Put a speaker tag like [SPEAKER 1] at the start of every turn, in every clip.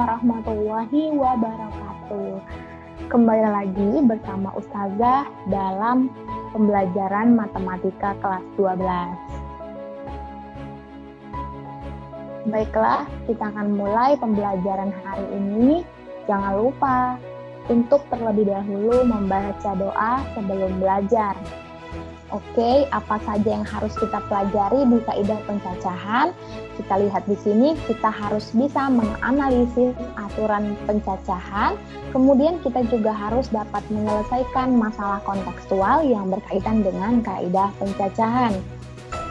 [SPEAKER 1] warahmatullahi wabarakatuh. Kembali lagi bersama Ustazah dalam pembelajaran matematika kelas 12. Baiklah, kita akan mulai pembelajaran hari ini. Jangan lupa untuk terlebih dahulu membaca doa sebelum belajar. Oke, apa saja yang harus kita pelajari di kaidah pencacahan? Kita lihat di sini, kita harus bisa menganalisis aturan pencacahan. Kemudian kita juga harus dapat menyelesaikan masalah kontekstual yang berkaitan dengan kaidah pencacahan.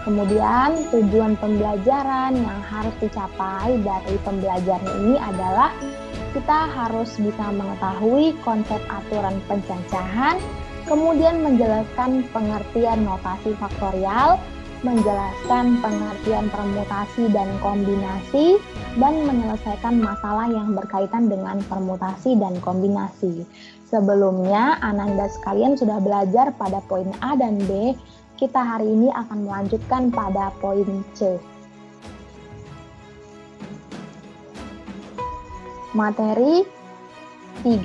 [SPEAKER 1] Kemudian tujuan pembelajaran yang harus dicapai dari pembelajaran ini adalah kita harus bisa mengetahui konsep aturan pencacahan, kemudian menjelaskan pengertian notasi faktorial, menjelaskan pengertian permutasi dan kombinasi, dan menyelesaikan masalah yang berkaitan dengan permutasi dan kombinasi. Sebelumnya, Ananda sekalian sudah belajar pada poin A dan B. Kita hari ini akan melanjutkan pada poin C. Materi 3.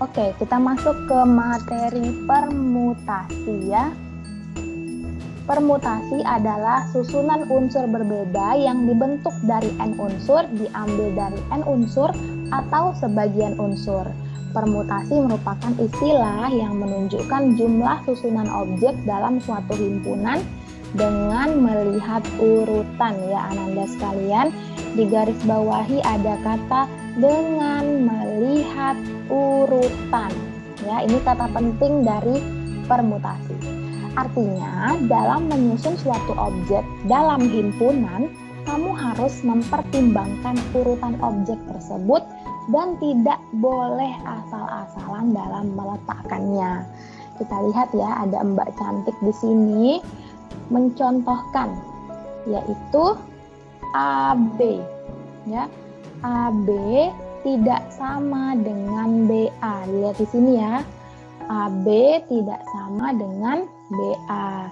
[SPEAKER 1] Oke, kita masuk ke materi permutasi ya. Permutasi adalah susunan unsur berbeda yang dibentuk dari n unsur, diambil dari n unsur atau sebagian unsur. Permutasi merupakan istilah yang menunjukkan jumlah susunan objek dalam suatu himpunan dengan melihat urutan ya Ananda sekalian. Di garis bawahi ada kata dengan melihat urutan. Ya, ini kata penting dari permutasi. Artinya, dalam menyusun suatu objek dalam himpunan, kamu harus mempertimbangkan urutan objek tersebut dan tidak boleh asal-asalan dalam meletakkannya. Kita lihat ya, ada Mbak cantik di sini mencontohkan, yaitu AB. Ya, AB tidak sama dengan BA. Lihat di sini ya. AB tidak sama dengan BA.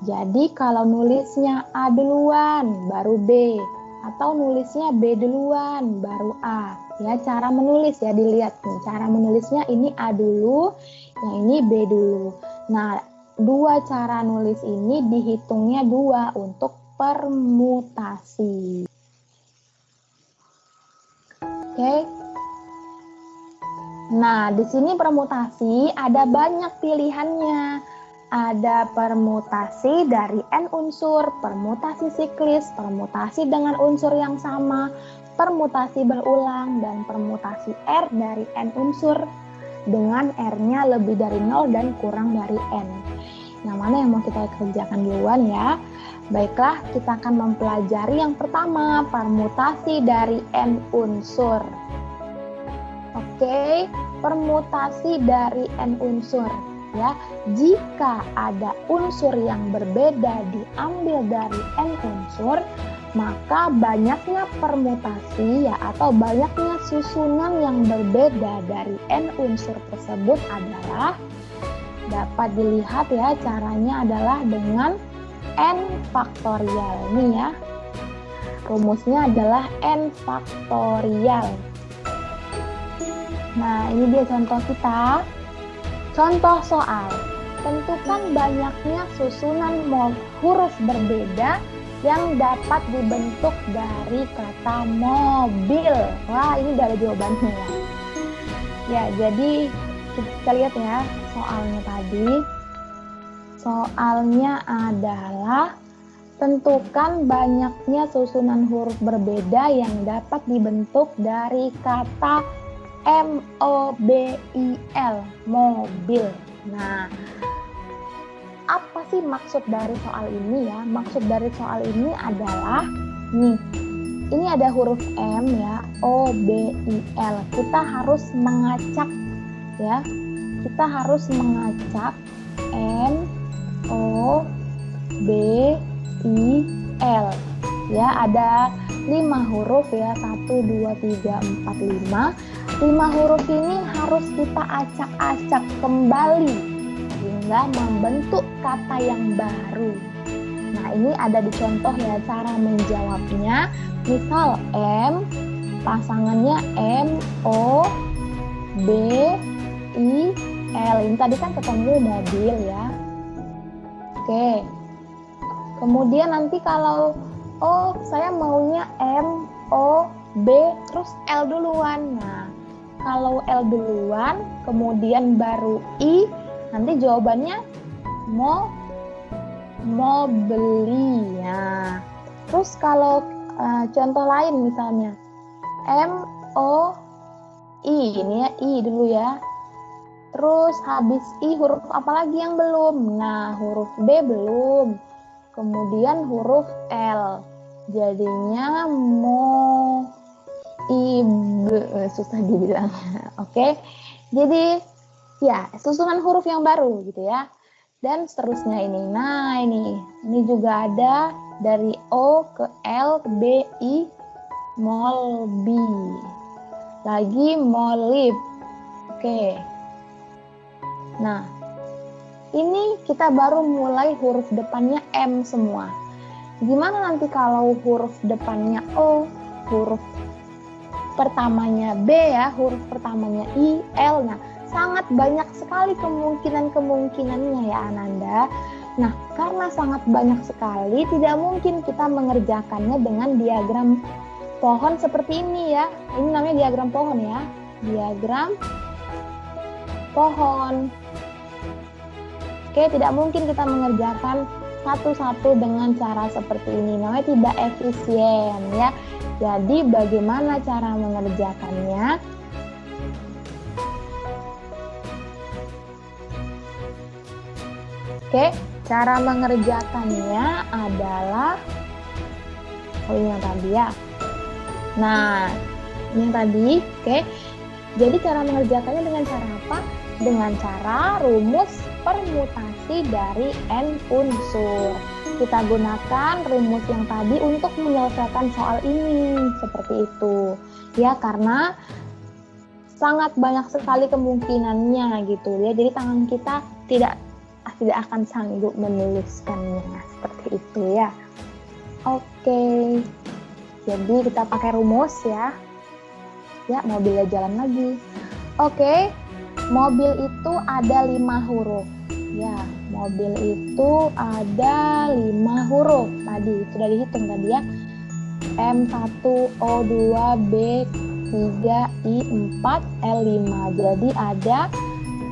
[SPEAKER 1] Jadi kalau nulisnya A duluan baru B, atau nulisnya B duluan baru A. Ya, cara menulis ya dilihat nih. Cara menulisnya ini A dulu, yang ini B dulu. Nah, dua cara nulis ini dihitungnya dua untuk permutasi. Oke. Nah, di sini permutasi ada banyak pilihannya. Ada permutasi dari n unsur, permutasi siklis, permutasi dengan unsur yang sama, permutasi berulang, dan permutasi R dari n unsur dengan R-nya lebih dari 0 dan kurang dari n. Yang mana yang mau kita kerjakan duluan ya? Baiklah, kita akan mempelajari yang pertama, permutasi dari n unsur. Oke, permutasi dari n unsur. Ya, jika ada unsur yang berbeda diambil dari n unsur, maka banyaknya permutasi ya atau banyaknya susunan yang berbeda dari n unsur tersebut adalah dapat dilihat ya, caranya adalah dengan n faktorial. Ini ya, rumusnya adalah n faktorial. Nah, ini dia contoh kita. Contoh soal, tentukan banyaknya susunan huruf berbeda yang dapat dibentuk dari kata mobil. Wah, ini udah ada jawabannya ya. Ya, jadi kita lihat ya soalnya tadi. Soalnya adalah tentukan banyaknya susunan huruf berbeda yang dapat dibentuk dari kata M-O-B-I-L, mobil. Nah, apa sih maksud dari soal ini ya? Maksud dari soal ini adalah, nih, ini ada huruf M ya, O-B-I-L. Kita harus mengacak ya, kita harus mengacak M-O-B-I-L. Ya, ada 5 huruf ya, 1, 2, 3, 4, 5. 5 huruf ini harus kita acak-acak kembali hingga membentuk kata yang baru. Nah, ini ada di contoh ya cara menjawabnya. Misal M pasangannya M, O, B, I, L. Ini tadi kan ketemu mobil ya. Oke. Kemudian nanti kalau saya maunya M, O, B, terus L duluan. Nah, kalau L duluan, kemudian baru I, nanti jawabannya mau beli. Nah, terus kalau contoh lain misalnya M, O, I, ini ya I dulu ya. Terus habis I huruf apa lagi yang belum? Nah, huruf B belum. Kemudian huruf L. Jadinya susah dibilangnya. Oke. Jadi ya, susunan huruf yang baru gitu ya. Dan seterusnya ini. Nah, ini juga ada dari O ke L ke B, I, molbi. Lagi molib. Oke. Nah, ini kita baru mulai huruf depannya M semua. Gimana nanti kalau huruf depannya O, huruf pertamanya B ya, huruf pertamanya I, L. Nah, sangat banyak sekali kemungkinannya ya Ananda. Nah, karena sangat banyak sekali, tidak mungkin kita mengerjakannya dengan diagram pohon seperti ini ya. Ini namanya diagram pohon ya. Diagram pohon. Oke, tidak mungkin kita mengerjakan satu-satu dengan cara seperti ini. Namanya tidak efisien ya. Jadi bagaimana cara mengerjakannya? Oke, cara mengerjakannya adalah ini yang tadi ya. Nah, ini yang tadi, oke. Jadi cara mengerjakannya dengan cara apa? Dengan cara rumus permutasi dari n unsur. Kita gunakan rumus yang tadi untuk menyelesaikan soal ini, seperti itu. Ya, karena sangat banyak sekali kemungkinannya gitu ya. Jadi tangan kita tidak akan sanggup menuliskannya, seperti itu ya. Oke. Jadi kita pakai rumus ya. Ya, mobilnya jalan lagi. Oke. Mobil itu ada 5 huruf. Ya, mobil itu ada 5 huruf. Tadi sudah dihitung tadi ya. M1, O2, B3, I4, L5. Jadi ada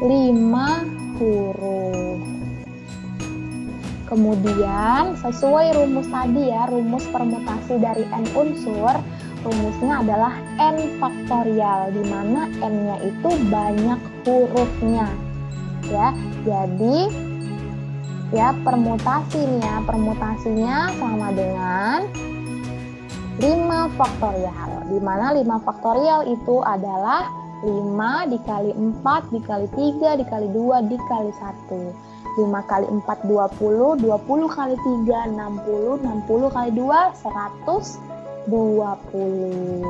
[SPEAKER 1] 5 huruf. Kemudian sesuai rumus tadi ya, rumus permutasi dari n unsur, rumusnya adalah n faktorial, di mana n-nya itu banyak hurufnya. Ya, jadi ya permutasinya sama dengan 5 faktorial, di mana 5 faktorial itu adalah 5 dikali 4 dikali 3 dikali 2 dikali 1. 5 kali 4 20, 20 kali 3 60, 60 kali 2 120.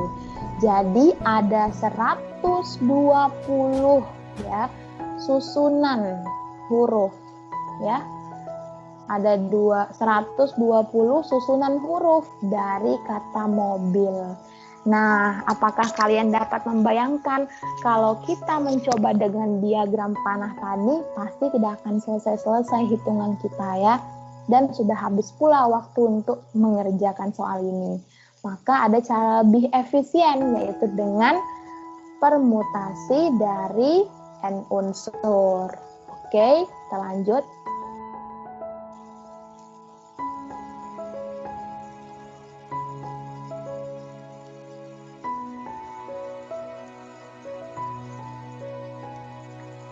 [SPEAKER 1] Jadi ada 120 ya susunan huruf ya. Ada 120 susunan huruf dari kata mobil. Nah, apakah kalian dapat membayangkan kalau kita mencoba dengan diagram panah tadi, pasti tidak akan selesai-selesai hitungan kita ya. Dan sudah habis pula waktu untuk mengerjakan soal ini. Maka ada cara lebih efisien, yaitu dengan permutasi dari n unsur. Oke, kita lanjut.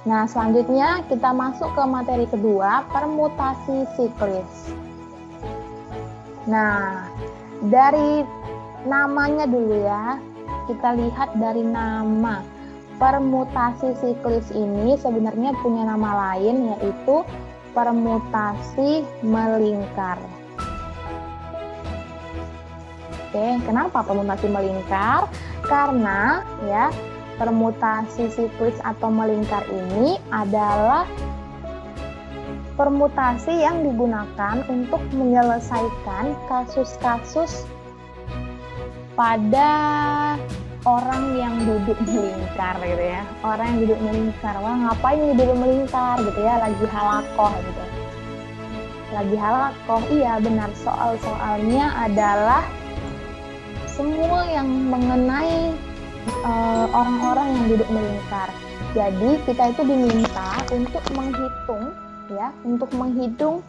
[SPEAKER 1] Nah, selanjutnya kita masuk ke materi kedua, permutasi siklis. Nah, dari namanya dulu ya, kita lihat dari nama. Permutasi siklis ini sebenarnya punya nama lain, yaitu permutasi melingkar. Oke, kenapa permutasi melingkar? Karena ya, permutasi siklis atau melingkar ini adalah permutasi yang digunakan untuk menyelesaikan kasus-kasus pada orang yang duduk melingkar gitu ya. Orang yang duduk melingkar. Wah, ngapain nih duduk melingkar gitu ya, lagi halakoh gitu. Lagi halakoh, iya benar, soal-soalnya adalah semua yang mengenai orang-orang yang duduk melingkar. Jadi kita itu diminta untuk menghitung ya, untuk menghitung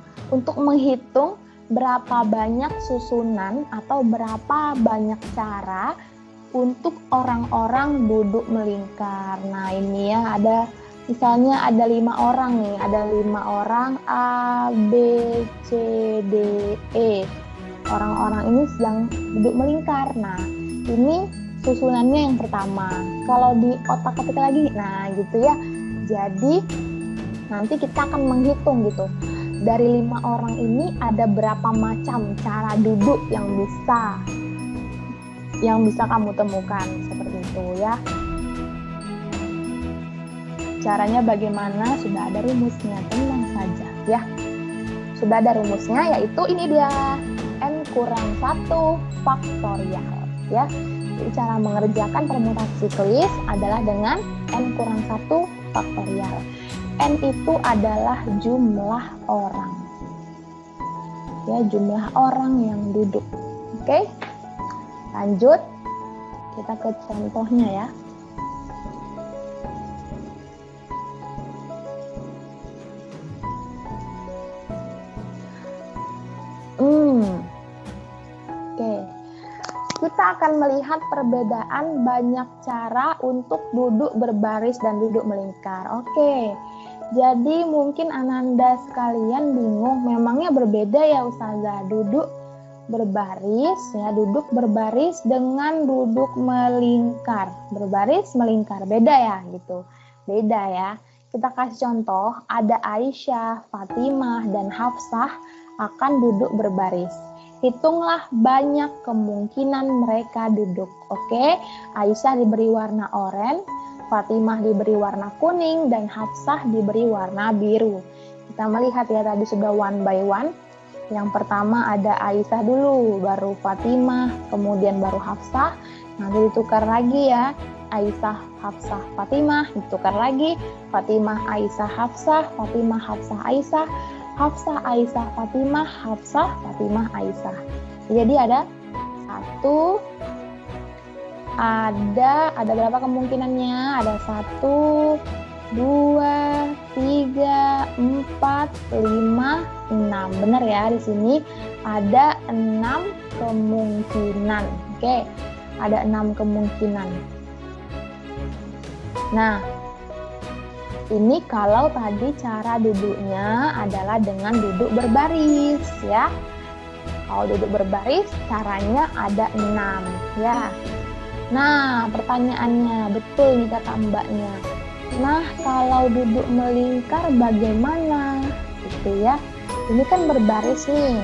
[SPEAKER 1] berapa banyak susunan atau berapa banyak cara untuk orang-orang duduk melingkar. Nah ini ya, ada misalnya ada 5 orang nih, ada 5 orang A, B, C, D, E. Orang-orang ini sedang duduk melingkar. Nah, ini susunannya yang pertama. Kalau di otak ketika lagi, nah gitu ya. Jadi nanti kita akan menghitung gitu. Dari 5 orang ini ada berapa macam cara duduk yang bisa kamu temukan seperti itu ya. Caranya bagaimana? Sudah ada rumusnya, tenang saja ya. Sudah ada rumusnya, yaitu ini dia, N-1 faktorial ya. Jadi cara mengerjakan permutasi siklis adalah dengan N-1 faktorial. N itu adalah jumlah orang ya, jumlah orang yang duduk. Oke, lanjut kita ke contohnya ya. Oke, kita akan melihat perbedaan banyak cara untuk duduk berbaris dan duduk melingkar. Oke, jadi mungkin Ananda sekalian bingung, memangnya berbeda ya Ustazah duduk berbaris ya, duduk berbaris dengan duduk melingkar. Berbaris melingkar beda ya gitu. Beda ya. Kita kasih contoh, ada Aisyah, Fatimah dan Hafsah akan duduk berbaris. Hitunglah banyak kemungkinan mereka duduk. Oke, Aisyah diberi warna oranye, Fatimah diberi warna kuning, dan Hafsah diberi warna biru. Kita melihat ya, tadi sudah one by one. Yang pertama ada Aisyah dulu, baru Fatimah, kemudian baru Hafsah. Nanti ditukar lagi ya, Aisyah, Hafsah, Fatimah, ditukar lagi, Fatimah, Aisyah, Hafsah, Fatimah, Hafsah, Aisyah, Hafsah, Aisyah, Fatimah, Hafsah, Fatimah, Aisyah. Jadi ada berapa kemungkinannya? Ada 1, 2, 3, 4, 5, 6. Benar ya, di sini ada 6 kemungkinan. Oke, ada 6 kemungkinan. Nah, ini kalau tadi cara duduknya adalah dengan duduk berbaris ya. Kalau duduk berbaris caranya ada 6 ya. Nah, pertanyaannya betul nih kata mbaknya. Nah, kalau duduk melingkar bagaimana? Gitu ya. Ini kan berbaris nih.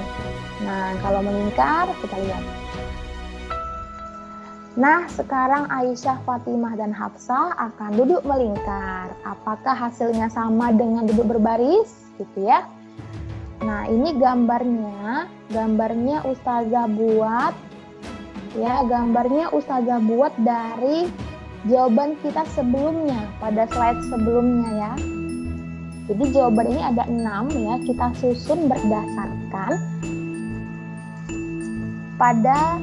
[SPEAKER 1] Nah, kalau melingkar kita lihat. Nah, sekarang Aisyah, Fatimah, dan Hafsah akan duduk melingkar. Apakah hasilnya sama dengan duduk berbaris? Gitu ya. Nah, ini gambarnya Ustazah buat ya, gambarnya Ustazah buat dari jawaban kita sebelumnya, pada slide sebelumnya ya. Jadi jawaban ini ada 6 ya, kita susun berdasarkan pada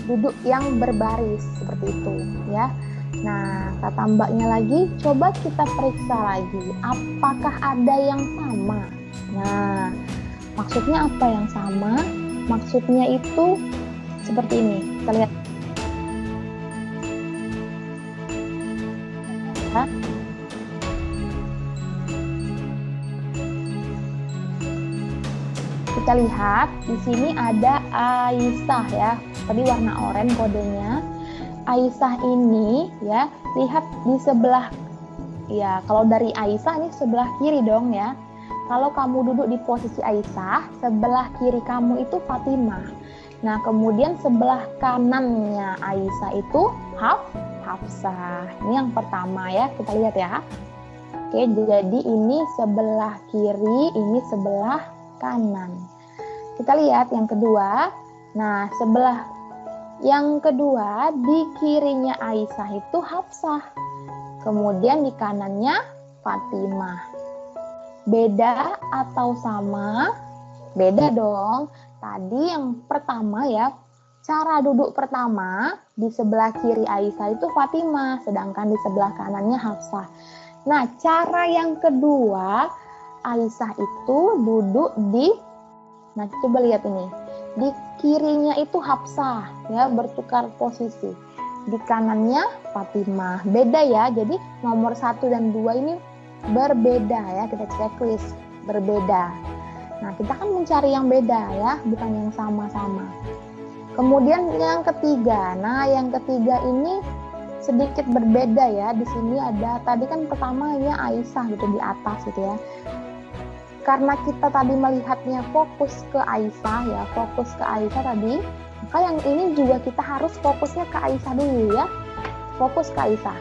[SPEAKER 1] duduk yang berbaris seperti itu ya. Nah, kata mbaknya lagi, coba kita periksa lagi, apakah ada yang sama? Nah, maksudnya apa yang sama? Maksudnya itu seperti ini, kita lihat. Kita lihat di sini ada Aisyah ya. Tadi warna oranye kodenya. Aisyah ini ya, lihat di sebelah ya, kalau dari Aisyah ini sebelah kiri dong ya. Kalau kamu duduk di posisi Aisyah, sebelah kiri kamu itu Fatimah. Nah, kemudian sebelah kanannya Aisyah itu Hafsah. Ini yang pertama ya, kita lihat ya. Oke, jadi ini sebelah kiri, ini sebelah kanan. Kita lihat yang kedua. Nah, sebelah Yang kedua, di kirinya Aisyah itu Hafsah. Kemudian di kanannya Fatimah. Beda atau sama? Beda dong. Tadi yang pertama ya, cara duduk pertama di sebelah kiri Aisyah itu Fatimah, sedangkan di sebelah kanannya Hafsah. Nah, cara yang kedua, Aisyah itu duduk nah coba lihat ini. Di kirinya itu Hafsah, ya, bertukar posisi. Di kanannya Fatimah. Beda ya, jadi nomor 1 dan 2 ini berbeda ya, kita checklist, berbeda. Nah, kita kan mencari yang beda ya, bukan yang sama-sama. Kemudian yang ketiga, nah yang ketiga ini sedikit berbeda ya. Di sini ada, tadi kan pertamanya Aisyah gitu di atas gitu ya. Karena kita tadi melihatnya fokus ke Aisyah ya, fokus ke Aisyah tadi, maka yang ini juga kita harus fokusnya ke Aisyah dulu ya. Fokus ke Aisyah.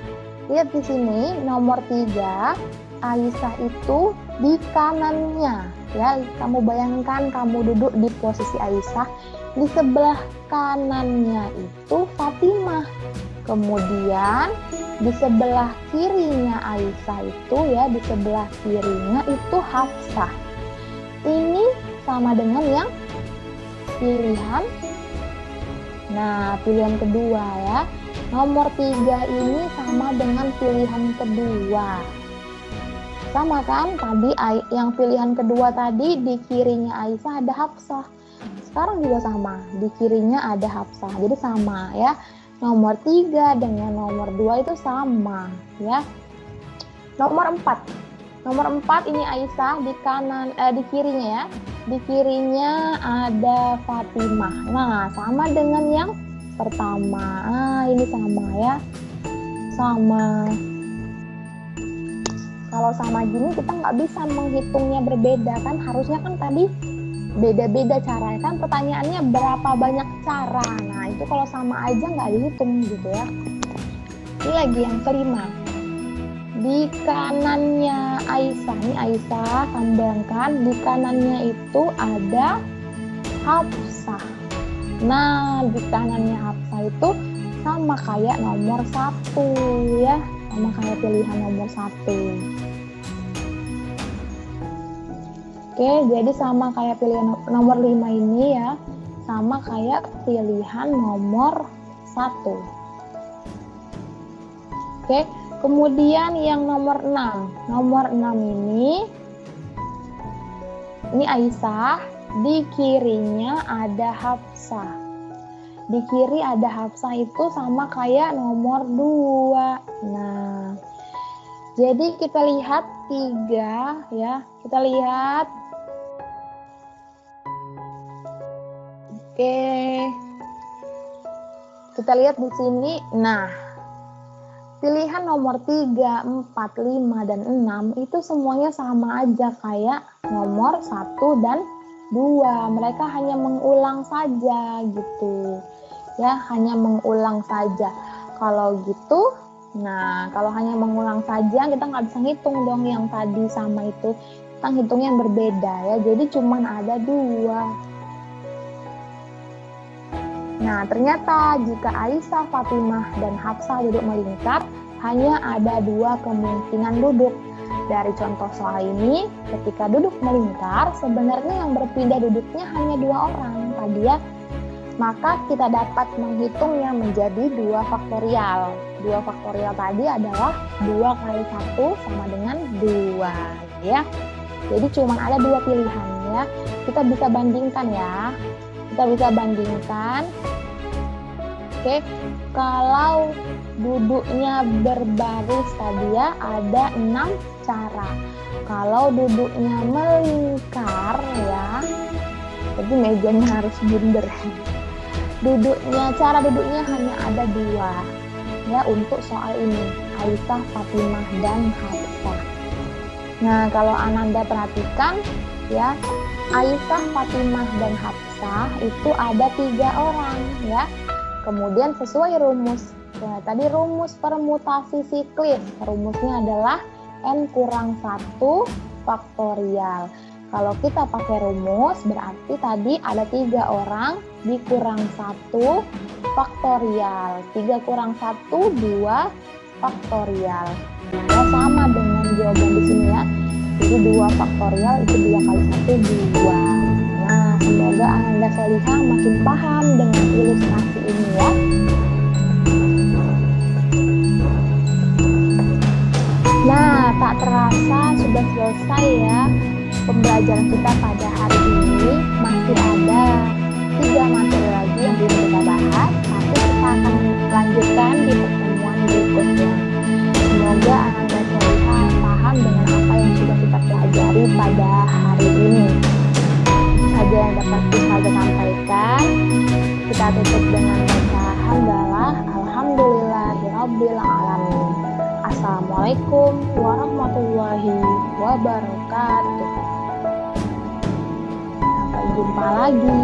[SPEAKER 1] Lihat di sini nomor 3, Aisyah itu di kanannya ya. Kamu bayangkan kamu duduk di posisi Aisyah, di sebelah kanannya itu Fatimah. Kemudian di sebelah kirinya Aisyah itu ya, di sebelah kirinya itu Hafsah. Ini sama dengan yang pilihan. Nah, pilihan kedua ya. Nomor 3 ini sama dengan pilihan kedua. Sama kan? Tadi yang pilihan kedua tadi di kirinya Aisyah ada Hafsah. Sekarang juga sama, di kirinya ada Hafsah. Jadi sama ya. Nomor 3 dengan nomor 2 itu sama ya. Nomor 4. Nomor 4 ini Aisyah di kanan di kirinya ya. Di kirinya ada Fatimah. Nah, sama dengan yang pertama. Ini sama ya. Sama. Kalau sama gini kita nggak bisa menghitungnya berbeda kan, harusnya kan tadi beda-beda caranya kan, pertanyaannya berapa banyak cara. Nah itu kalau sama aja nggak dihitung gitu ya. Ini lagi yang kelima, di kanannya Aisyah, nih Aisyah, kamu bayangkan di kanannya itu ada Hafsah. Nah di kanannya Hafsah itu sama kayak nomor 1 ya, sama kayak pilihan nomor 1. Oke, jadi sama kayak pilihan nomor 5 ini ya, sama kayak pilihan nomor 1. Oke, kemudian yang nomor 6. Nomor 6 ini Aisyah, di kirinya ada Hafsah. Di kiri ada Hafsah itu sama kayak nomor 2. Nah, jadi kita lihat 3 ya, kita lihat. Oke, kita lihat di sini. Nah, pilihan nomor 3, 4, 5, dan 6 itu semuanya sama aja kayak nomor 1 dan 2. Mereka hanya mengulang saja gitu. Ya, hanya mengulang saja. Kalau gitu, nah kalau hanya mengulang saja kita nggak bisa ngitung dong yang tadi sama itu. Kita hitung yang berbeda ya. Jadi cuman ada 2. Nah, ternyata jika Aisyah, Fatimah, dan Hafsah duduk melingkar, hanya ada 2 kemungkinan duduk. Dari contoh soal ini, ketika duduk melingkar, sebenarnya yang berpindah duduknya hanya 2 orang tadi ya. Maka kita dapat menghitungnya menjadi 2 faktorial. 2 faktorial tadi adalah 2 kali 1 sama dengan 2 ya. Jadi cuma ada 2 pilihan ya. Kita bisa bandingkan ya. Kita bisa bandingkan. Oke, kalau duduknya berbaris tadi ya ada 6 cara. Kalau duduknya melingkar ya, jadi mejanya harus bundar. Cara duduknya hanya ada 2 ya untuk soal ini, Aisyah, Fatimah, dan Hafsah. Nah, kalau Ananda perhatikan ya, Aisyah, Fatimah, dan Hafsah itu ada 3 orang ya. Kemudian sesuai rumus, ya, tadi rumus permutasi siklis, rumusnya adalah N kurang 1 faktorial. Kalau kita pakai rumus berarti tadi ada 3 orang dikurang 1 faktorial. 3 kurang 1, 2 faktorial. Ya, sama dengan jawaban di sini ya. Jadi 2 faktorial itu 2 kali 1, 2. Nah, semoga Ananda Solihah makin paham dengan ilustrasi ini ya. Nah, tak terasa sudah selesai ya pembelajaran kita pada hari ini. Masih ada 3 materi lagi yang belum kita bahas, tapi kita akan lanjutkan di pertemuan berikutnya. Semoga Ananda Solihah paham dengan apa yang sudah kita pelajari pada hari ini. Saja yang dapat kita sampaikan. Kita tutup dengan baca hamdalah. Alhamdulillahirabbil alamin. Assalamualaikum warahmatullahi wabarakatuh. Sampai jumpa lagi.